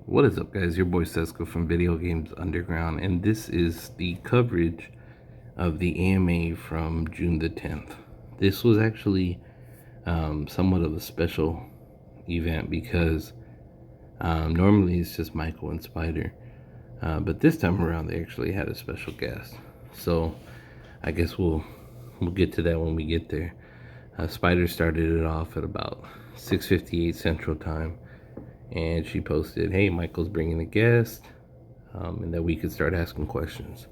What is up, guys? Your boy Sesko from Video Games Underground, and this is the coverage of the AMA from June the 10th. This was actually somewhat of a special event because normally it's just Michael and Spider, but this time around they actually had a special guest. So I guess we'll get to that when we get there. Spider started it off at about 6:58 Central Time, and she posted, "Hey, Michael's bringing a guest," and that we could start asking questions.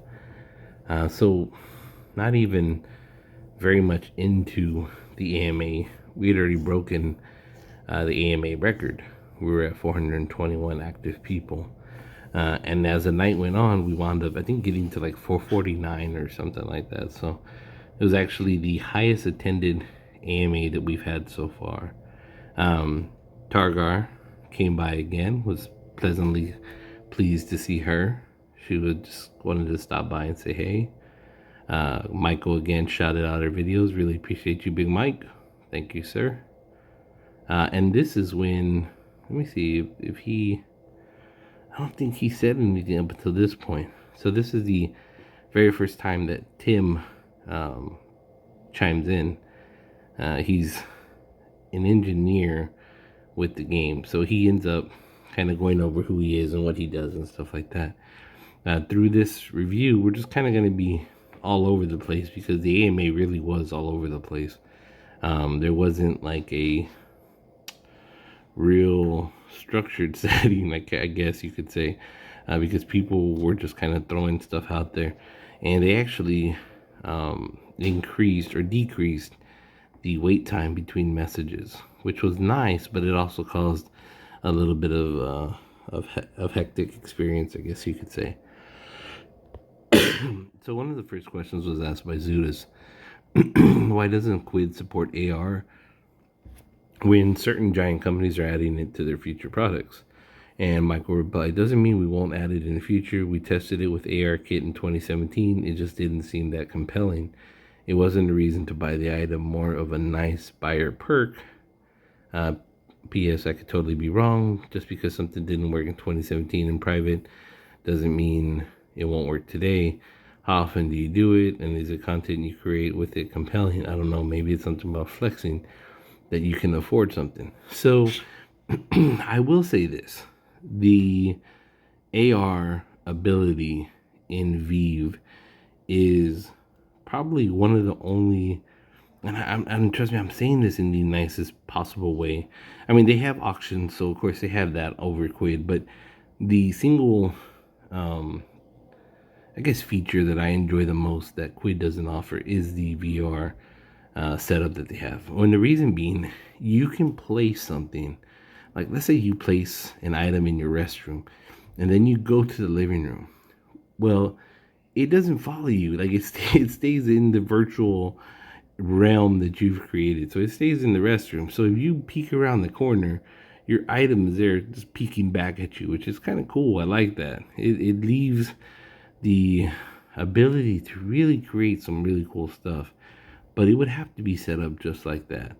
So, not even very much into the AMA, we had already broken the AMA record. We were at 421 active people. And as the night went on, we wound up, I think, getting to like 449 or something like that. So it was actually the highest attended AMA that we've had so far. Targar came by again, was pleasantly pleased to see her. She would just wanted to stop by and say hey. Michael again shouted out our videos. Really appreciate you, Big Mike. Thank you, sir. And this is when, let me see if he, I don't think he said anything up until this point. So this is the very first time that Tim chimes in. He's an engineer with the game, so he ends up kind of going over who he is and what he does and stuff like that. Through this review, we're just kind of going to be all over the place because the AMA really was all over the place. There wasn't like a real structured setting, like I guess you could say, because people were just kind of throwing stuff out there, and they actually increased or decreased the wait time between messages, which was nice, but it also caused a little bit of hectic experience, I guess you could say. So one of the first questions was asked by Zudas. Why doesn't Quidd support AR when certain giant companies are adding it to their future products? And Michael replied, doesn't mean we won't add it in the future. We tested it with ARKit in 2017. It just didn't seem that compelling. It wasn't a reason to buy the item, more of a nice buyer perk. P.S. I could totally be wrong. Just because something didn't work in 2017 in private doesn't mean it won't work today. How often do you do it? And is the content you create with it compelling? I don't know. Maybe it's something about flexing that you can afford something. So I will say this. The AR ability in Vive is probably one of the only, and I'm trust me, I'm saying this in the nicest possible way. I mean, they have auctions, so of course they have that over Quidd, but the single, I guess, feature that I enjoy the most that Quidd doesn't offer is the VR setup that they have. And the reason being, you can place something, like let's say you place an item in your restroom, and then you go to the living room. Well, it doesn't follow you. Like it stays in the virtual realm that you've created. So it stays in the restroom. So if you peek around the corner, your item is there just peeking back at you, which is kind of cool. I like that. It leaves the ability to really create some really cool stuff, but it would have to be set up just like that.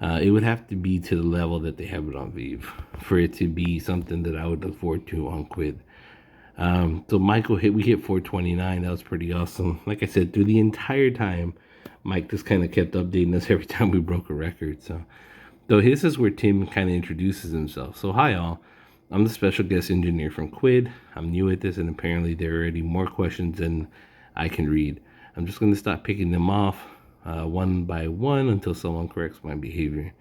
It would have to be to the level that they have it on Vive for it to be something that I would look forward to on Quidd. So we hit 429. That was pretty awesome. Like I said, through the entire time, Mike just kind of kept updating us every time we broke a record. So this is where Tim kind of introduces himself. So hi all, I'm the special guest engineer from Quidd. I'm new at this, and apparently there are already more questions than I can read. I'm just going to stop picking them off one by one until someone corrects my behavior.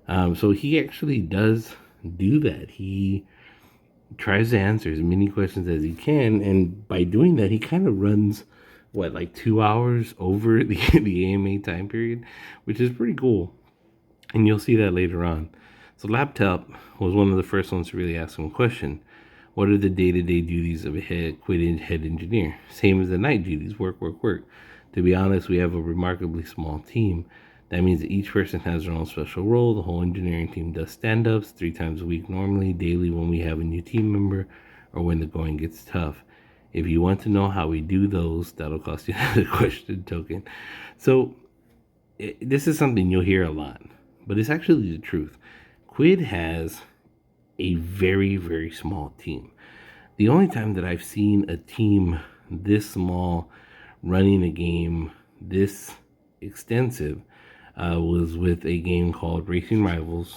So he actually does do that. He tries to answer as many questions as he can, and by doing that, he kind of runs like 2 hours over the AMA time period, which is pretty cool, and you'll see that later on. So Laptop was one of the first ones to really ask him a question. What are the day-to-day duties of a Quidd head engineer? Same as the night duties, work, work, work. To be honest, we have a remarkably small team. That means that each person has their own special role. The whole engineering team does stand-ups 3 times a week normally, daily when we have a new team member or when the going gets tough. If you want to know how we do those, that'll cost you another question token. So this is something you'll hear a lot, but it's actually the truth. Quidd has a very, very small team. The only time that I've seen a team this small running a game this extensive was with a game called Racing Rivals.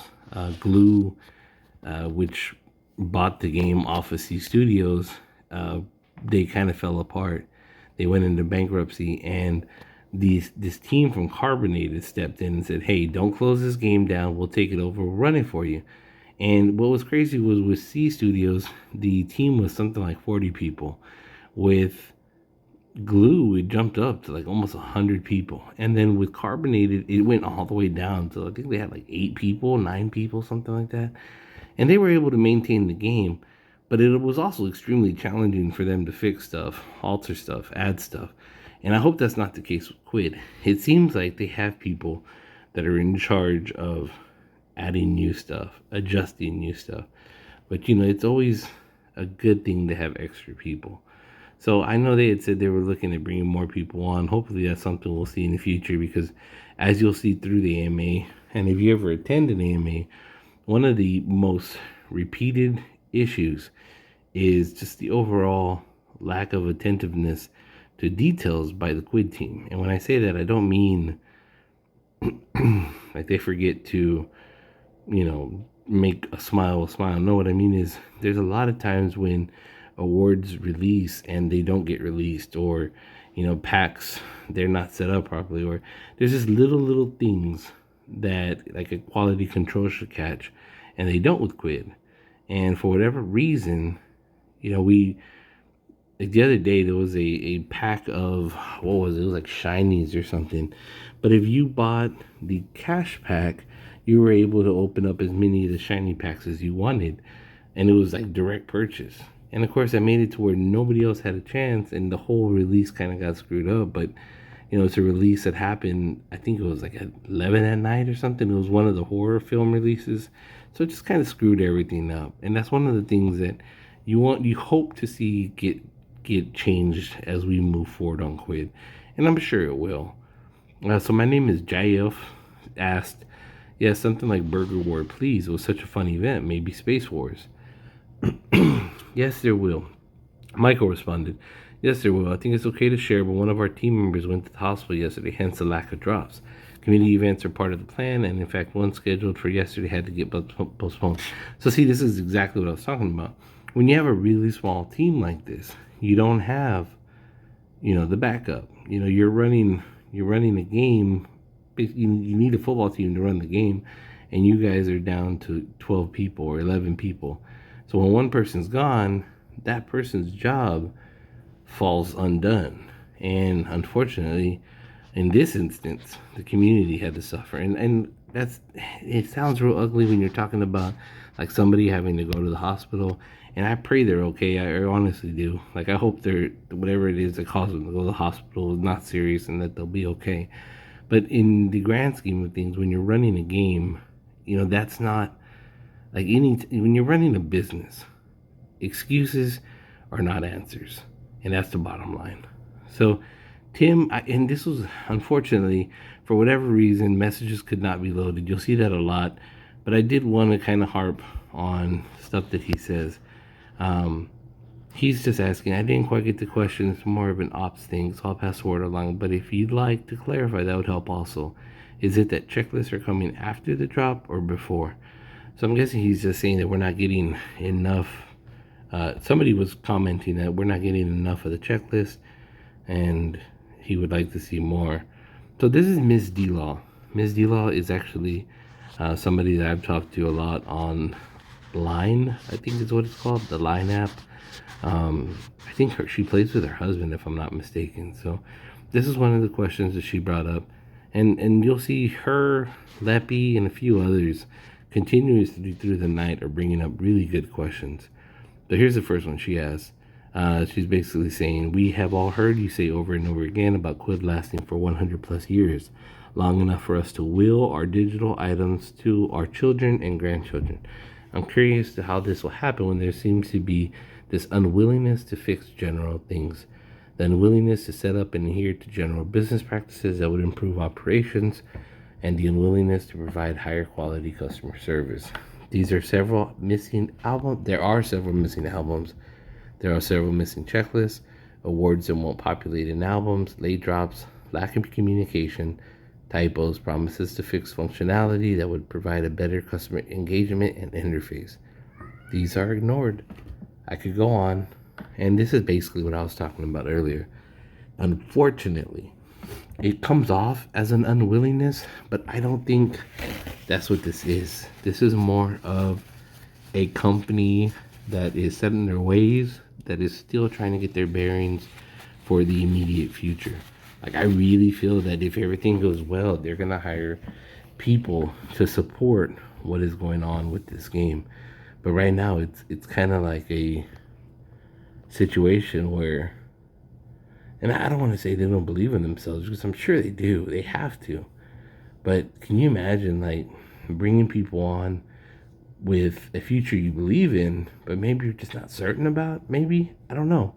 Glue, which bought the game off of C Studios, they kind of fell apart. They went into bankruptcy, and this team from Carbonated stepped in and said, "Hey, don't close this game down. We'll take it over. We'll run it for you." And what was crazy was with C Studios, the team was something like 40 people. With Glue, it jumped up to like almost 100 people. And then with Carbonated, it went all the way down to, I think they had like 8 people, 9 people, something like that. And they were able to maintain the game, but it was also extremely challenging for them to fix stuff, alter stuff, add stuff. And I hope that's not the case with Quidd. It seems like they have people that are in charge of adding new stuff, adjusting new stuff. But it's always a good thing to have extra people. So I know they had said they were looking at bringing more people on. Hopefully that's something we'll see in the future, because as you'll see through the AMA, and if you ever attend an AMA, one of the most repeated issues is just the overall lack of attentiveness to details by the Quidd team. And when I say that, I don't mean like they forget to, make a smile a smile. No, what I mean is there's a lot of times when awards release and they don't get released, or packs, they're not set up properly, or there's just little things that like a quality control should catch, and they don't with Quidd. And for whatever reason, we like the other day there was a pack of, what was it? It was like shinies or something. But if you bought the cash pack, you were able to open up as many of the shiny packs as you wanted, and it was like direct purchase. And of course, I made it to where nobody else had a chance, and the whole release kind of got screwed up. But it's a release that happened, I think it was like at 11 at night or something. It was one of the horror film releases, so it just kind of screwed everything up. And that's one of the things that you hope to see get changed as we move forward on Quidd, and I'm sure it will. So my name is JF. Asked, yeah, something like Burger War, please. It was such a fun event. Maybe Space Wars. Yes, there will. Michael responded, yes, there will. I think it's okay to share, but one of our team members went to the hospital yesterday, hence the lack of drops. Community events are part of the plan, and in fact, one scheduled for yesterday had to get postponed. So see, this is exactly what I was talking about. When you have a really small team like this, you don't have, the backup. You're running a game. You need a football team to run the game, and you guys are down to 12 people or 11 people. So when one person's gone, that person's job falls undone. And unfortunately, in this instance, the community had to suffer. And it sounds real ugly when you're talking about like somebody having to go to the hospital. And I pray they're okay. I honestly do. Like, I hope they're, whatever it is that caused them to go to the hospital is not serious and that they'll be okay. But in the grand scheme of things, when you're running a game, that's not like when you're running a business, excuses are not answers. And that's the bottom line. So, Tim, and this was unfortunately, for whatever reason, messages could not be loaded. You'll see that a lot. But I did want to kind of harp on stuff that he says. He's just asking, I didn't quite get the question. It's more of an ops thing, so I'll pass the word along. But if you'd like to clarify, that would help also. Is it that checklists are coming after the drop or before? So I'm guessing he's just saying that we're not getting enough. Somebody was commenting that we're not getting enough of the checklist, and he would like to see more. So this is Ms. D-Law. Ms. D-Law is actually somebody that I've talked to a lot on Line, I think is what it's called, the Line app. I think she plays with her husband, if I'm not mistaken. So this is one of the questions that she brought up, and you'll see her, Leppy, and a few others continuously through the night are bringing up really good questions. So here's the first one she asked. She's basically saying, we have all heard you say over and over again about Quidd lasting for 100 plus years, long enough for us to will our digital items to our children and grandchildren. I'm curious to how this will happen when there seems to be this unwillingness to fix general things, the unwillingness to set up and adhere to general business practices that would improve operations, and the unwillingness to provide higher quality customer service. These are several missing albums. There are several missing albums. There are several missing checklists, awards that won't populate in albums, late drops, lack of communication, typos, promises to fix functionality that would provide a better customer engagement and interface. These are ignored. I could go on, and this is basically what I was talking about earlier. Unfortunately, it comes off as an unwillingness, but I don't think that's what this is. This is more of a company that is set in their ways, that is still trying to get their bearings for the immediate future. Like, I really feel that if everything goes well, they're gonna hire people to support what is going on with this game. But right now, it's kind of like a situation where, and I don't want to say they don't believe in themselves, because I'm sure they do. They have to. But can you imagine, like, bringing people on with a future you believe in, but maybe you're just not certain about? Maybe, I don't know.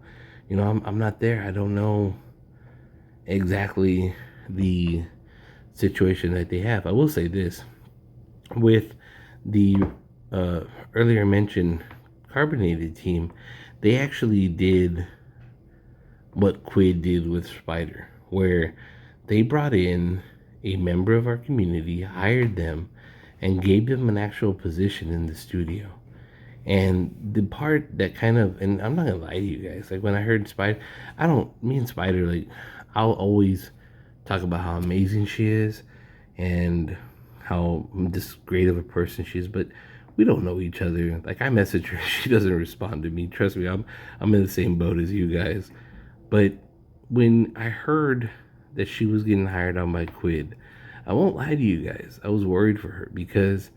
I'm not there. I don't know exactly the situation that they have. I will say this: with the uh, earlier mentioned carbonated team, they actually did what Quidd did with Spider, where they brought in a member of our community, hired them, and gave them an actual position in the studio. And the part that kind of, and I'm not gonna lie to you guys, like when I heard Spider, me and Spider, like, I'll always talk about how amazing she is and how this great of a person she is, but we don't know each other. Like, I message her, she doesn't respond to me. Trust me, I'm in the same boat as you guys. But when I heard that she was getting hired on by Quidd, I won't lie to you guys, I was worried for her, because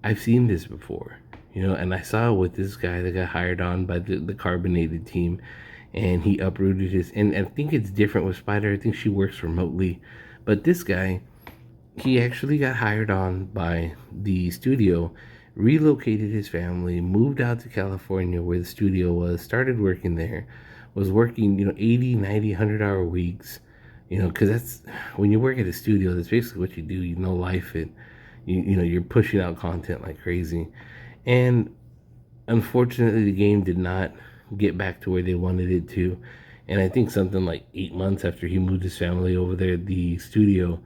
I've seen this before, and I saw it with this guy that got hired on by the carbonated team, and he uprooted his, and I think it's different with Spider. I think she works remotely, but this guy, he actually got hired on by the studio, relocated his family, moved out to California where the studio was, started working there, was working, 80, 90, 100-hour weeks, because that's, when you work at a studio, that's basically what you do. Life it. You're pushing out content like crazy. And unfortunately, the game did not get back to where they wanted it to. And I think something like 8 months after he moved his family over there, the studio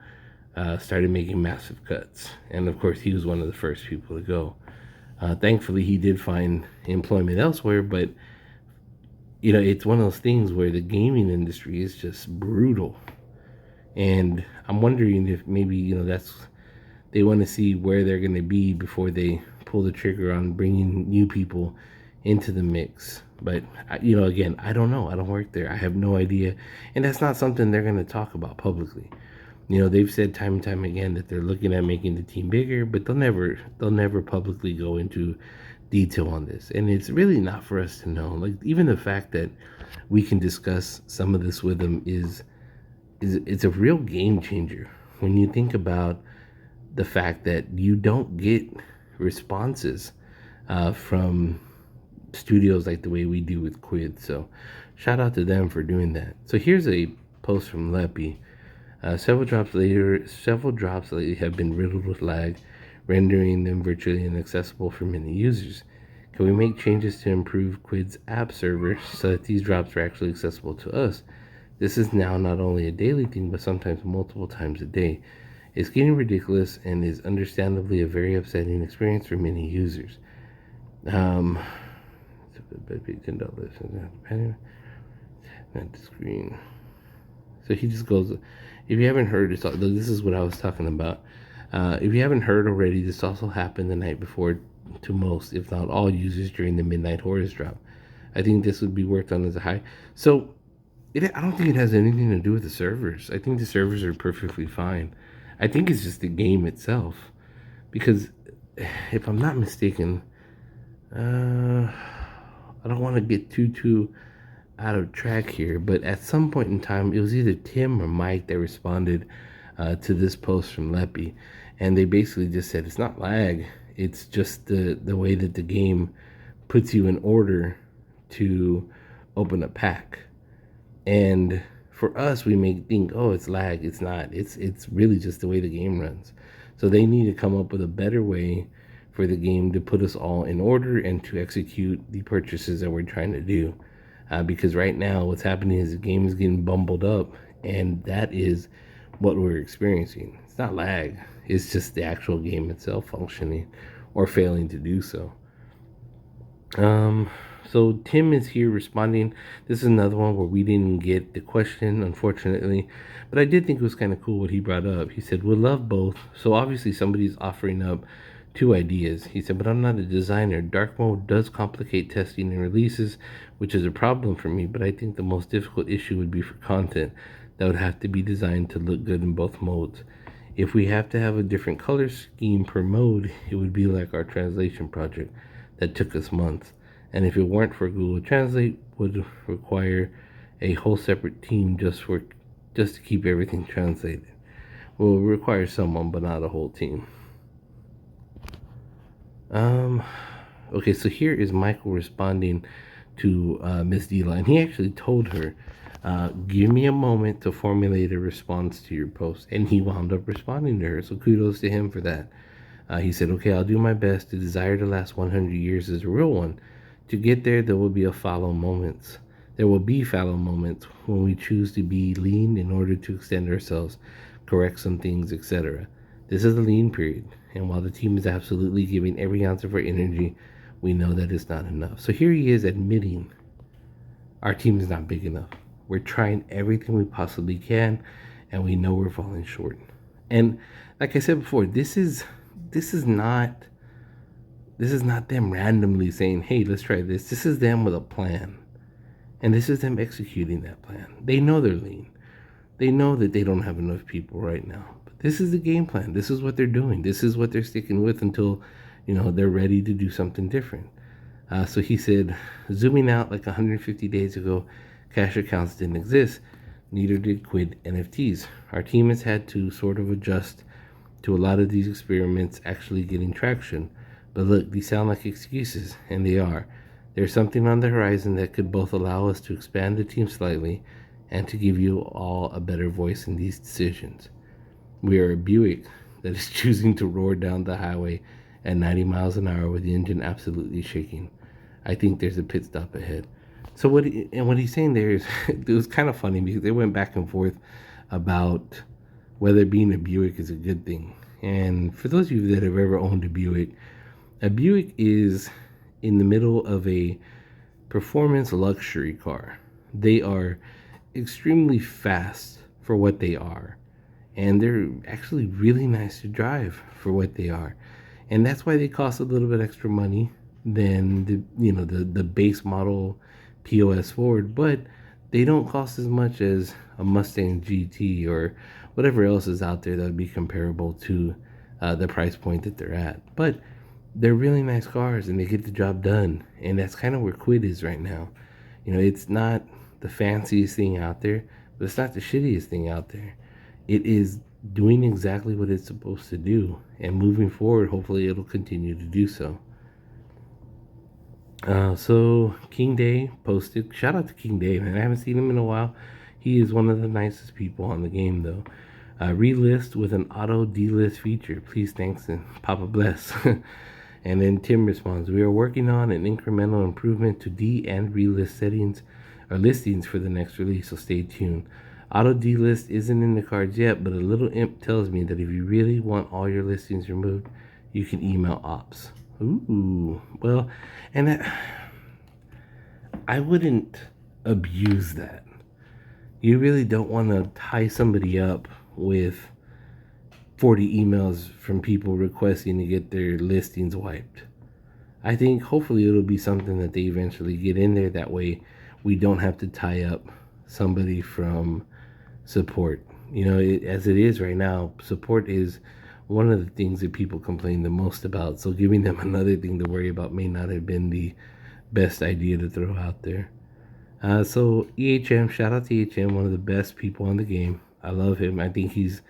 started making massive cuts. And of course, he was one of the first people to go. Thankfully, he did find employment elsewhere, but it's one of those things where the gaming industry is just brutal. And I'm wondering if maybe, that's, they want to see where they're going to be before they pull the trigger on bringing new people into the mix. But, again, I don't know. I don't work there. I have no idea. And that's not something they're going to talk about publicly. They've said time and time again that they're looking at making the team bigger, but they'll never publicly go into detail on this. And it's really not for us to know. Like, even the fact that we can discuss some of this with them is it's a real game changer when you think about the fact that you don't get responses from studios like the way we do with Quidd. So shout out to them for doing that. So here's a post from Leppy. Several drops lately have been riddled with lag, rendering them virtually inaccessible for many users. Can we make changes to improve Quidd's app server so that these drops are actually accessible to us? This is now not only a daily thing, but sometimes multiple times a day. It's getting ridiculous and is understandably a very upsetting experience for many users. $10. Not the screen. So he just goes, if you haven't heard, this is what I was talking about. If you haven't heard already, this also happened the night before to most, if not all, users during the Midnight Horrors drop. I think this would be worked on as a high. So I don't think it has anything to do with the servers. I think the servers are perfectly fine. I think it's just the game itself. Because if I'm not mistaken, I don't want to get too out of track here, but at some point in time, it was either Tim or Mike that responded to this post from Leppy, and they basically just said it's not lag, it's just the way that the game puts you in order to open a pack. And for us, we may think, oh, it's lag. It's not. It's really just the way the game runs. So they need to come up with a better way for the game to put us all in order and to execute the purchases that we're trying to do. Because right now, what's happening is the game is getting bumbled up, and that is what we're experiencing. It's not lag, it's just the actual game itself functioning or failing to do so. Um, so Tim is here responding. This is another one where we didn't get the question, unfortunately, but I did think it was kind of cool what he brought up. He said, "Would love both." So obviously somebody's offering up two ideas. He said, "But I'm not a designer. Dark mode does complicate testing and releases, which is a problem for me. But I think the most difficult issue would be for content that would have to be designed to look good in both modes. If we have to have a different color scheme per mode, it would be like our translation project that took us months. And if it weren't for Google Translate, would require a whole separate team just to keep everything translated. Well, it requires someone, but not a whole team." Um, okay, so here is Michael responding to Miss D-Line. He actually told her, "Give me a moment to formulate a response to your post," and he wound up responding to her. So kudos to him for that. He said, "Okay, I'll do my best. The desire to last 100 years is a real one. To get there, there will be fallow moments. There will be fallow moments when we choose to be lean in order to extend ourselves, correct some things, etc. This is the lean period, and while the team is absolutely giving every ounce of our energy, we know that it's not enough." So here he is admitting our team is not big enough. We're trying everything we possibly can, and we know we're falling short. And like I said before, this is not them randomly saying, "Hey, let's try this." This is them with a plan, and this is them executing that plan. They know they're lean. They know that they don't have enough people right now, but this is the game plan. This is what they're doing. This is what they're sticking with until they're ready to do something different. So he said, "Zooming out like 150 days ago, cash accounts didn't exist. Neither did Quidd NFTs. Our team has had to sort of adjust to a lot of these experiments actually getting traction. But look, these sound like excuses, and they are. There's something on the horizon that could both allow us to expand the team slightly and to give you all a better voice in these decisions. We are a Buick that is choosing to roar down the highway at 90 miles an hour with the engine absolutely shaking. I think there's a pit stop ahead." So what he's saying there is, it was kind of funny because they went back and forth about whether being a Buick is a good thing. And for those of you that have ever owned a Buick is in the middle of a performance luxury car. They are extremely fast for what they are, and they're actually really nice to drive for what they are. And that's why they cost a little bit extra money than the base model POS Ford, but they don't cost as much as a Mustang GT or whatever else is out there that would be comparable to the price point that they're at. But they're really nice cars and they get the job done. And that's kind of where Quidd is right now. It's not the fanciest thing out there, but it's not the shittiest thing out there. It is doing exactly what it's supposed to do. And moving forward, hopefully it'll continue to do so. So King Day posted, shout out to King Day, man. I haven't seen him in a while. He is one of the nicest people on the game, though. Relist with an auto delist feature. Please, thanks, and Papa bless. And then Tim responds, "We are working on an incremental improvement to D and relist settings or listings for the next release, so stay tuned. Auto delist isn't in the cards yet, but a little imp tells me that if you really want all your listings removed, you can email ops." Ooh, well, and I wouldn't abuse that. You really don't want to tie somebody up with 40 emails from people requesting to get their listings wiped. I think hopefully it'll be something that they eventually get in there. That way we don't have to tie up somebody from support. As it is right now, support is one of the things that people complain the most about. So giving them another thing to worry about may not have been the best idea to throw out there. So EHM, shout out to EHM, one of the best people on the game. I love him. I think he's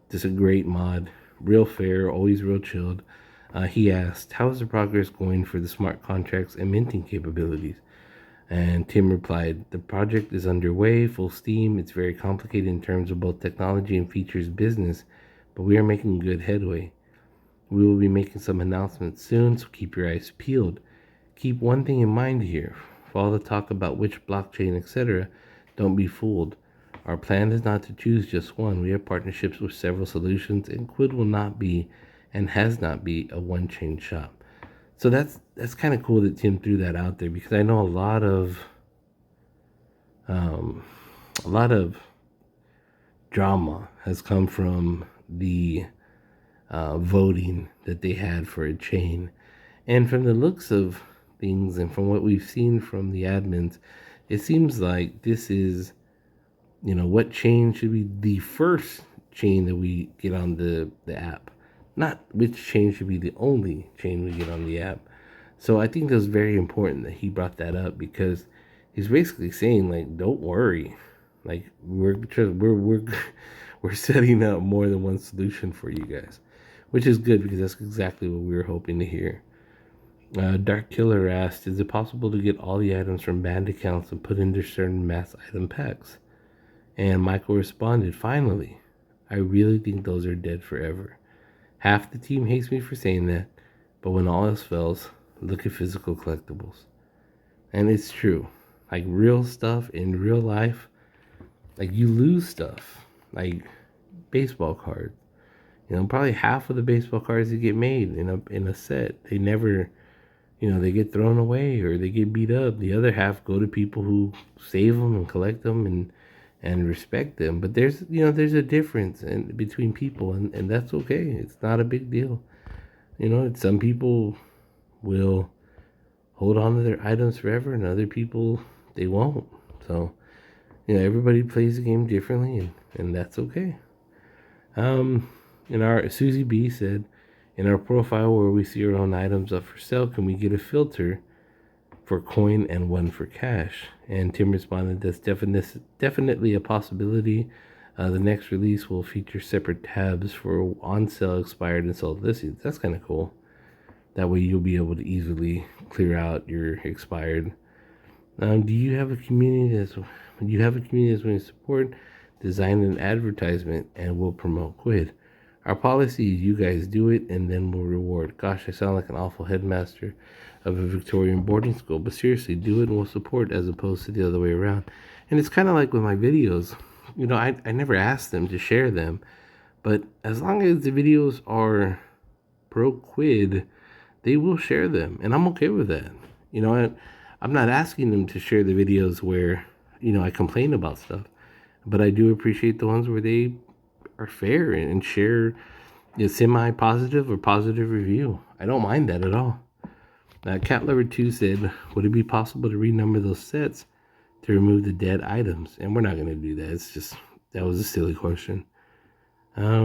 just a great mod, real fair, always real chilled. He asked, "How is the progress going for the smart contracts and minting capabilities?" And Tim replied, "The project is underway, full steam. It's very complicated in terms of both technology and features business, but we are making good headway. We will be making some announcements soon, so keep your eyes peeled. Keep one thing in mind here. For all the talk about which blockchain, etc., don't be fooled. Our plan is not to choose just one. We have partnerships with several solutions, and Quidd will not be and has not be a one-chain shop. So that's kind of cool that Tim threw that out there, because I know um, a lot of drama has come from the voting that they had for a chain. And from the looks of things and from what we've seen from the admins, it seems like this is, what chain should be the first chain that we get on the app, not which chain should be the only chain we get on the app. So I think it was very important that he brought that up, because he's basically saying, like, don't worry, like we're we're setting up more than one solution for you guys, which is good, because that's exactly what we were hoping to hear. Dark Killer asked, is it possible to get all the items from banned accounts and put into certain mass item packs? And Michael responded, finally. I really think those are dead forever. Half the team hates me for saying that, but when all else fails, look at physical collectibles. And it's true. Like, real stuff in real life, like, you lose stuff. Like baseball cards. Probably half of the baseball cards that get made in a set, they never, they get thrown away or they get beat up. The other half go to people who save them and collect them and respect them. But there's a difference between people, and that's okay. It's not a big deal. Some people will hold on to their items forever, and other people, they won't. So, everybody plays the game differently, and that's okay. In our Susie B said, in our profile where we see our own items up for sale, can we get a filter for coin and one for cash? And Tim responded, that's definitely a possibility. The next release will feature separate tabs for on sale, expired, and sold listings. That's kind of cool. That way you'll be able to easily clear out your expired. Do you have a community that's willing to support, design an advertisement, and we'll promote Quidd? Our policy is you guys do it and then we'll reward. Gosh, I sound like an awful headmaster of a Victorian boarding school, but seriously, do it and we'll support, as opposed to the other way around. And it's kind of like with my videos. I never asked them to share them, but as long as the videos are pro Quidd, they will share them, and I'm okay with that. I'm not asking them to share the videos where, I complain about stuff, but I do appreciate the ones where they are fair and share a semi-positive or positive review. I don't mind that at all. Cat Lover 2 said, would it be possible to renumber those sets to remove the dead items? And we're not going to do that. It's just, that was a silly question. Let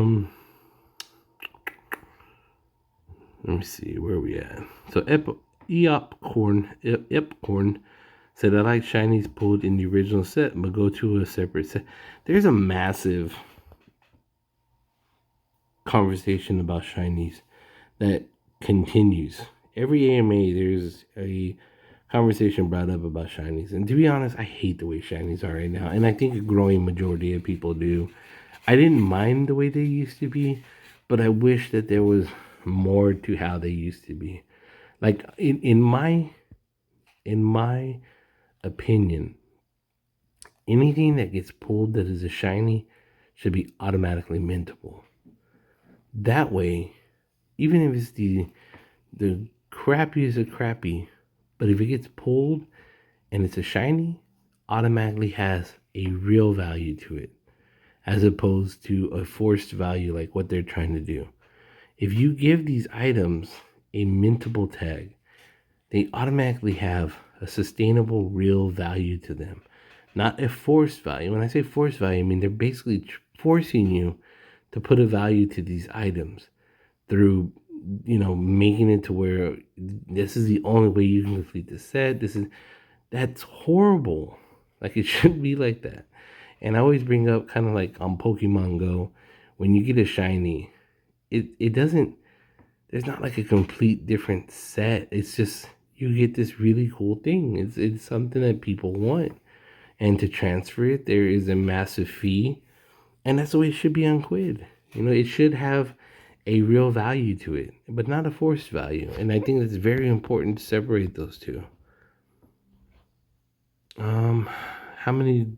me see, where are we at? So Epcorn said, I like shinies pulled in the original set, but go to a separate set. There's a massive conversation about shinies that continues. Every AMA, there's a conversation brought up about shinies. And to be honest, I hate the way shinies are right now. And I think a growing majority of people do. I didn't mind the way they used to be, but I wish that there was more to how they used to be. Like, in my opinion, anything that gets pulled that is a shiny should be automatically mintable. That way, even if it's the crappiest of crappy, but if it gets pulled and it's a shiny, automatically has a real value to it, as opposed to a forced value like what they're trying to do. If you give these items a mintable tag, they automatically have a sustainable real value to them, not a forced value. When I say forced value, I mean they're basically forcing you to put a value to these items through, making it to where this is the only way you can complete the set. That's horrible. Like, it shouldn't be like that. And I always bring up, kind of like on Pokemon Go, when you get a shiny, it doesn't, there's not like a complete different set. It's just, you get this really cool thing. It's something that people want. And to transfer it, there is a massive fee. And that's the way it should be on Quidd. It should have a real value to it, but not a forced value. And I think it's very important to separate those two. Um, how many?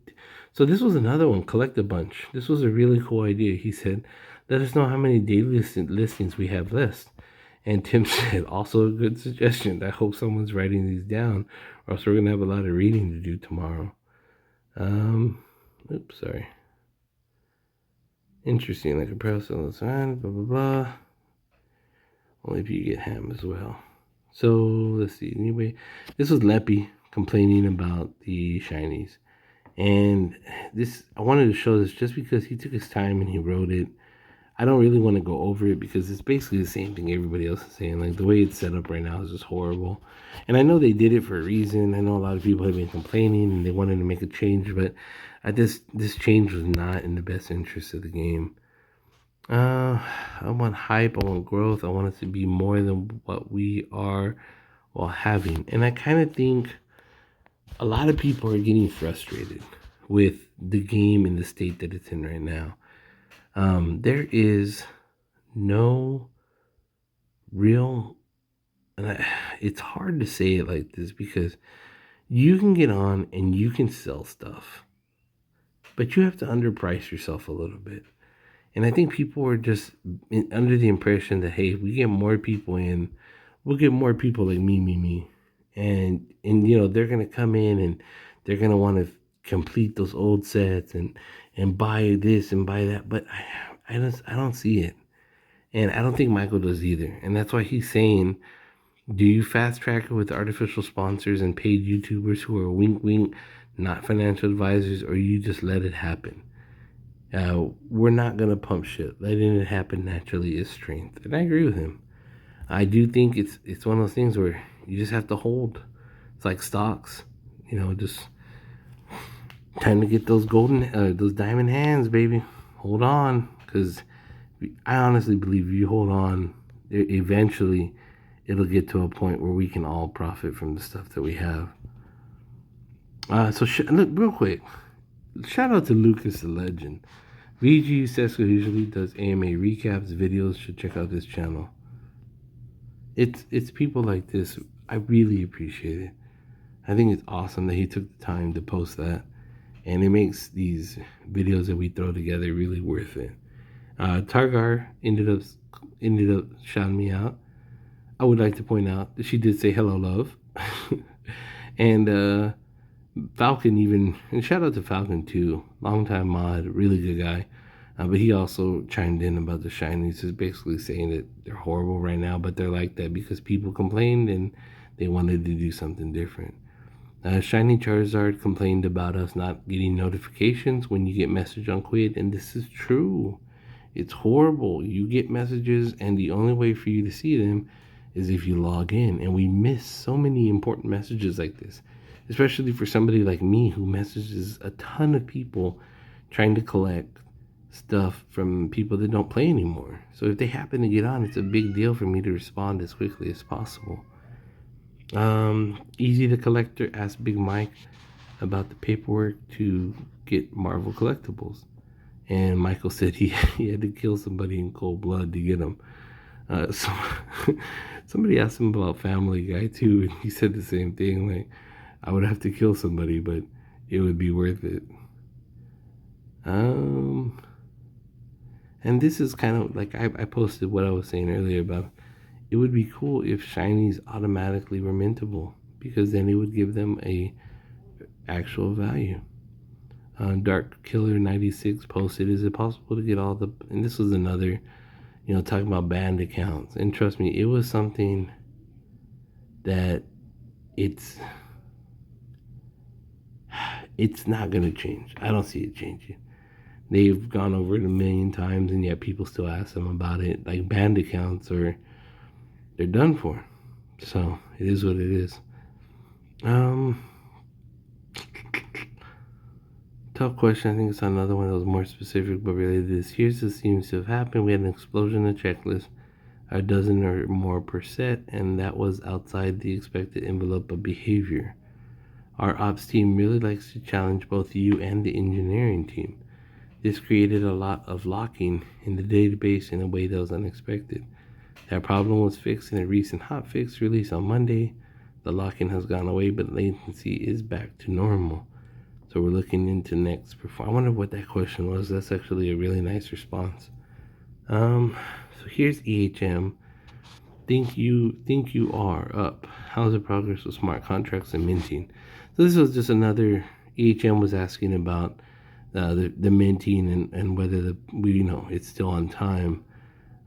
So this was another one. Collect a bunch. This was a really cool idea. He said, "Let us know how many daily listings we have list." And Tim said, "Also a good suggestion. I hope someone's writing these down, or else we're gonna have a lot of reading to do tomorrow." Um, oops, sorry. Interesting. Like a press on the sign. Blah blah blah. Only if you get ham as well. So let's see. Anyway, this was Leppy complaining about the shinies. And this, I wanted to show this just because he took his time and he wrote it. I don't really want to go over it because it's basically the same thing everybody else is saying. Like the way it's set up right now is just horrible. And I know they did it for a reason. I know a lot of people have been complaining and they wanted to make a change, but this change was not in the best interest of the game. I want hype. I want growth. I want it to be more than what we are while having. And I kind of think a lot of people are getting frustrated with the game in the state that it's in right now. There is no real, and it's hard to say it like this because you can get on and you can sell stuff, but you have to underprice yourself a little bit. And I think people are just under the impression that, hey, if we get more people in, we'll get more people like me, and they're gonna come in and they're gonna want to complete those old sets and buy this and buy that, but I don't see it, and I don't think Michael does either, and that's why he's saying, do you fast track it with artificial sponsors and paid YouTubers who are wink wink, not financial advisors, or you just let it happen? We're not gonna pump shit. Letting it happen naturally is strength, and I agree with him. I do think it's one of those things where you just have to hold. It's like stocks, just time to get those diamond hands, baby. Hold on, because I honestly believe if you hold on, eventually it'll get to a point where we can all profit from the stuff that we have. Look, real quick, shout out to Lucas the Legend. VG Sesko usually does AMA recaps, videos. Should check out this channel. It's people like this. I really appreciate it. I think it's awesome that he took the time to post that, and it makes these videos that we throw together really worth it. Targar ended up shouting me out. I would like to point out that she did say hello, love, and Falcon even, and shout out to Falcon too, longtime mod, really good guy. But he also chimed in about the shinies, just basically saying that they're horrible right now, but they're like that because people complained and they wanted to do something different. Shiny Charizard complained about us not getting notifications when you get message on Quidd, and this is true. It's horrible. You get messages, and the only way for you to see them is if you log in, and we miss so many important messages like this, especially for somebody like me who messages a ton of people trying to collect stuff from people that don't play anymore. So if they happen to get on, it's a big deal for me to respond as quickly as possible. Easy the Collector asked Big Mike about the paperwork to get Marvel collectibles, and Michael said he had to kill somebody in cold blood to get them. So somebody asked him about Family Guy too, and he said the same thing. Like, I would have to kill somebody, but it would be worth it. And this is kind of like I posted what I was saying earlier about it would be cool if shinies automatically were mintable, because then it would give them a actual value. Dark Killer 96 posted, is it possible to get all the, and this was another, talking about banned accounts, and trust me, it was something that it's not going to change. I don't see it changing. They've gone over it a million times, and yet people still ask them about it. Like, banned accounts they're done for. So it is what it is. Tough question. I think it's another one that was more specific but related to this. Here's what seems to have happened. We had an explosion in the checklist, a dozen or more per set, and that was outside the expected envelope of behavior. Our ops team really likes to challenge both you and the engineering team. This created a lot of locking in the database in a way that was unexpected. That problem was fixed in a recent hotfix release on Monday. The locking has gone away, but latency is back to normal. So we're looking into next perform. I wonder what that question was. That's actually a really nice response. So here's EHM. Think you are up. How's the progress with smart contracts and minting? So this was just another. EHM was asking about the minting and whether it's still on time.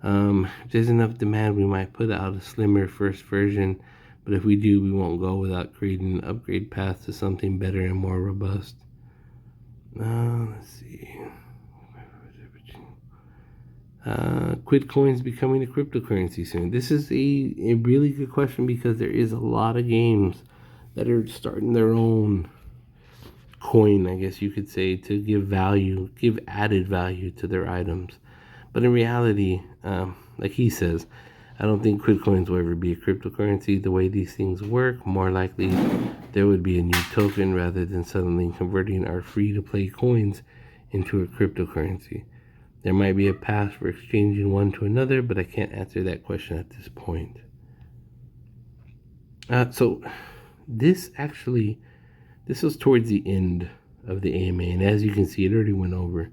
If there's enough demand, we might put out a slimmer first version, but if we do, we won't go without creating an upgrade path to something better and more robust. Let's see. Quidd coins becoming a cryptocurrency soon. This is a really good question because there is a lot of games that are starting their own coin, I guess you could say, to give added value to their items. But in reality, like he says, I don't think Quidd coins will ever be a cryptocurrency. The way these things work, more likely there would be a new token rather than suddenly converting our free-to-play coins into a cryptocurrency. There might be a path for exchanging one to another, but I can't answer that question at this point. So this was towards the end of the AMA, and as you can see, it already went over.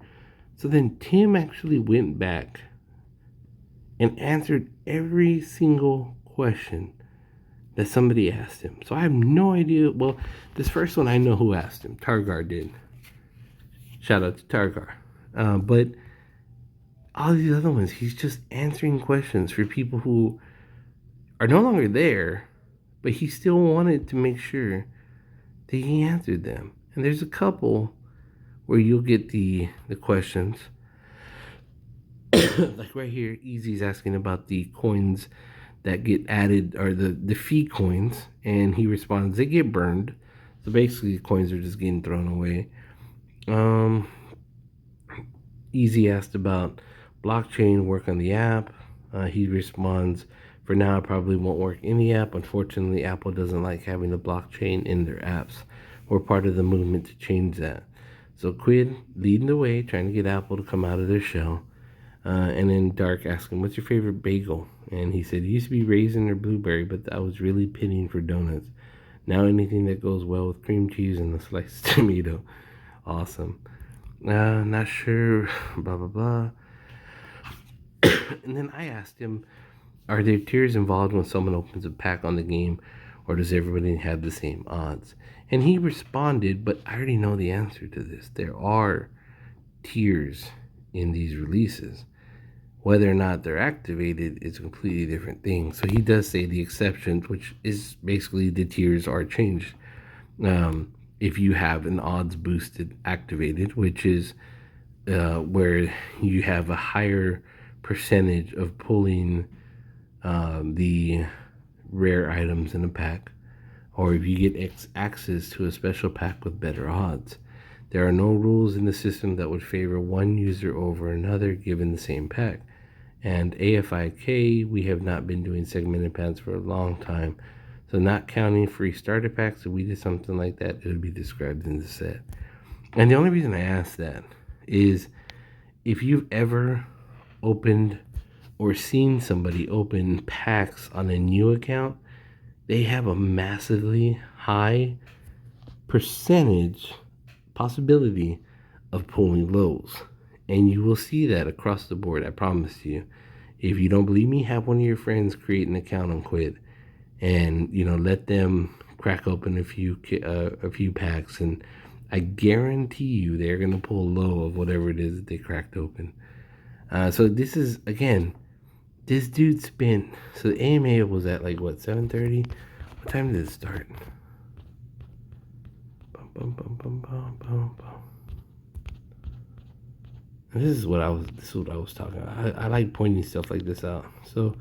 So then Tim actually went back and answered every single question that somebody asked him. So I have no idea. Well, this first one I know who asked him. Targar did. Shout out to Targar. But all these other ones, he's just answering questions for people who are no longer there, but he still wanted to make sure that he answered them. And there's a couple where you'll get the questions. Like right here, Easy's asking about the coins that get added, or the fee coins, and he responds, they get burned. So basically, coins are just getting thrown away. Easy asked about blockchain work on the app. He responds, for now, it probably won't work in the app. Unfortunately, Apple doesn't like having the blockchain in their apps. We're part of the movement to change that. So Quidd leading the way, trying to get Apple to come out of their shell. And then Dark asked him, what's your favorite bagel? And he said, it used to be raisin or blueberry, but I was really pitting for donuts. Now anything that goes well with cream cheese and a sliced tomato. Awesome. Not sure, blah, blah, blah. And then I asked him, are there tiers involved when someone opens a pack on the game, or does everybody have the same odds? And he responded, but I already know the answer to this. There are tiers in these releases. Whether or not they're activated is a completely different thing. So he does say the exceptions, which is basically the tiers are changed. If you have an odds boosted activated, which is where you have a higher percentage of pulling the rare items in a pack, or if you get access to a special pack with better odds. There are no rules in the system that would favor one user over another given the same pack. And AFIK, we have not been doing segmented packs for a long time. So not counting free starter packs, if we did something like that, it would be described in the set. And the only reason I ask that is if you've ever opened or seen somebody open packs on a new account, they have a massively high possibility of pulling lows. And you will see that across the board, I promise you. If you don't believe me, have one of your friends create an account on Quidd, and let them crack open a few packs, and I guarantee you they're gonna pull low of whatever it is that they cracked open. So this is, again, this dude spent, so the AMA was at 7:30. What time did it start? Bum, bum, bum, bum, bum, bum, bum. And this is what I was talking about. I like pointing stuff like this out. So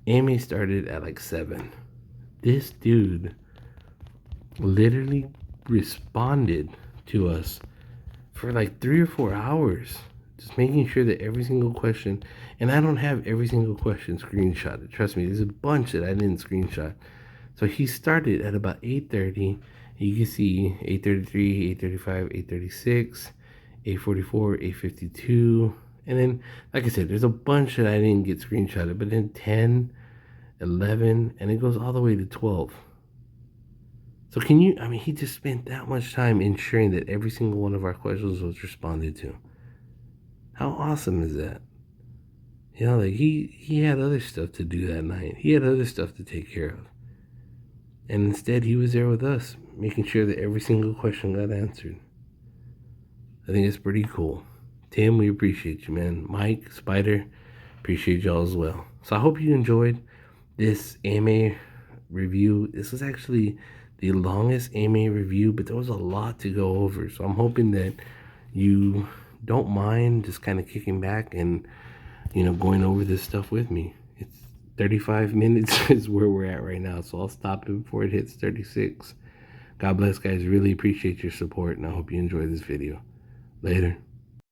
AMA started at 7. This dude literally responded to us for 3 or 4 hours, just making sure that every single question, and I don't have every single question screenshotted. Trust me, there's a bunch that I didn't screenshot. So he started at about 8:30. You can see 8:33, 8:35, 8:36, 844, 852. And then, like I said, there's a bunch that I didn't get screenshotted, but then 10, 11, and it goes all the way to 12. So can you, I mean, he just spent that much time ensuring that every single one of our questions was responded to. How awesome is that? You know, like he had other stuff to do that night. He had other stuff to take care of. And instead he was there with us, making sure that every single question got answered. I think it's pretty cool. Tim, we appreciate you, man. Mike, Spider, appreciate y'all as well. So I hope you enjoyed this anime review. This was actually the longest anime review, but there was a lot to go over. So I'm hoping that you don't mind just kind of kicking back and, you know, going over this stuff with me. It's 35 minutes is where we're at right now, so I'll stop it before it hits 36. God bless, guys. Really appreciate your support, and I hope you enjoy this video. Later.